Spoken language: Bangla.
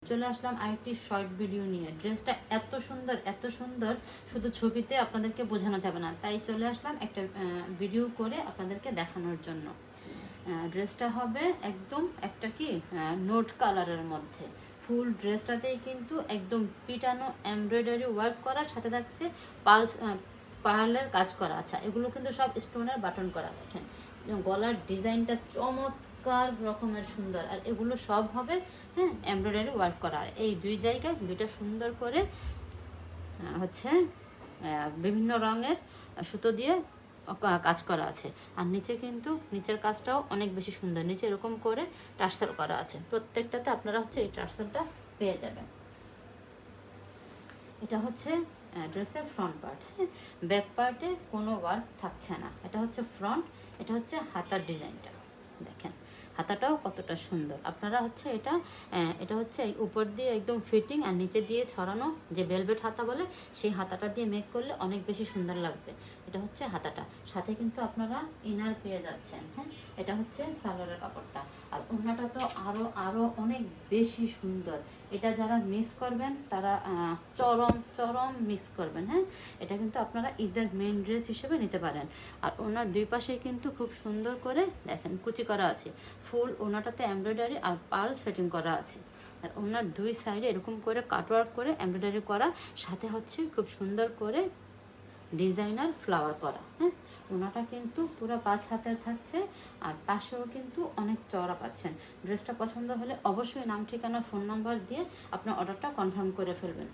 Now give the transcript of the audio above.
চলে আসলাম আরেকটি শর্ট ভিডিও নিয়ে। ড্রেসটা এত সুন্দর শুধু ছবিতে আপনাদেরকে বোঝানো যাবে না, তাই চলে আসলাম একটা ভিডিও করে আপনাদেরকে দেখানোর জন্য। ড্রেসটা হবে একদম একটা কি নোট কালারের মধ্যে। ফুল ড্রেসটাতেই কিন্তু একদম পিটানো এমব্রয়ডারি ওয়ার্ক করা, সাথে থাকছে পার্লের কাজ করা। আচ্ছা, এগুলো কিন্তু সব স্টোনের বাটন করা। দেখেন গলার ডিজাইনটা চমৎকার রকমের সুন্দর, আর এগুলো সব হবে এমব্রয়ডারি ওয়ার্ক করা। আর এই দুই জায়গায় দুইটা সুন্দর করে হচ্ছে বিভিন্ন রঙের সুতো দিয়ে কাজ করা আছে। আর নিচে কিন্তু নিচের কাজটাও অনেক বেশি সুন্দর, নিচে এরকম করে টার্সেল করা আছে। প্রত্যেকটাতে আপনারা হচ্ছে এই টার্সেলটা পেয়ে যাবেন। এটা হচ্ছে ড্রেসের ফ্রন্ট পার্ট। ব্যাক পার্টে কোনো ওয়ার্ক থাকছে না। এটা হচ্ছে ফ্রন্ট, এটা হচ্ছে হাতার ডিজাইনটা। দেখেন হাতাটাও কতটা সুন্দর। আপনারা হচ্ছে এটা হচ্ছে উপর দিয়ে একদম ফিটিং আর নিচে দিয়ে ছড়ানো, যে ভেলভেট হাতা বলে, সেই হাতাটা দিয়ে মেক করলে অনেক বেশি সুন্দর লাগবে। এটা হচ্ছে হাতাটা, সাথে কিন্তু আপনারা ইনার পেয়ে যাচ্ছেন। এটা হচ্ছে সালোয়ারের কাপড়টা। আর ওড়নাটা তো আরো অনেক বেশি সুন্দর। এটা যারা মিস করবেন তারা চরম মিস করবেন। এটা কিন্তু আপনারা ঈদের মেইন ড্রেস হিসেবে নিতে পারেন। আর ওনার দুই পাশে কিন্তু খুব সুন্দর করে দেখেন কুচি করা আছে। ফুল ওনাটাতে এমব্রয়ডারি আর পার্ল সেটিং করা আছে। আর ওনার দুই সাইডে এরকম করে কাটওয়ার্ক করে এমব্রয়ডারি করা, সাথে হচ্ছে খুব সুন্দর করে ডিজাইনার ফ্লাওয়ার করা। ওনাটা কিন্তু পুরো 5 হাতের থাকছে, আর পাশেও কিন্তু অনেক চওড়া পাচ্ছেন। ড্রেসটা পছন্দ হলে অবশ্যই নাম, ঠিকানা, ফোন নাম্বার দিয়ে আপনার অর্ডারটা কনফার্ম করে ফেলবেন।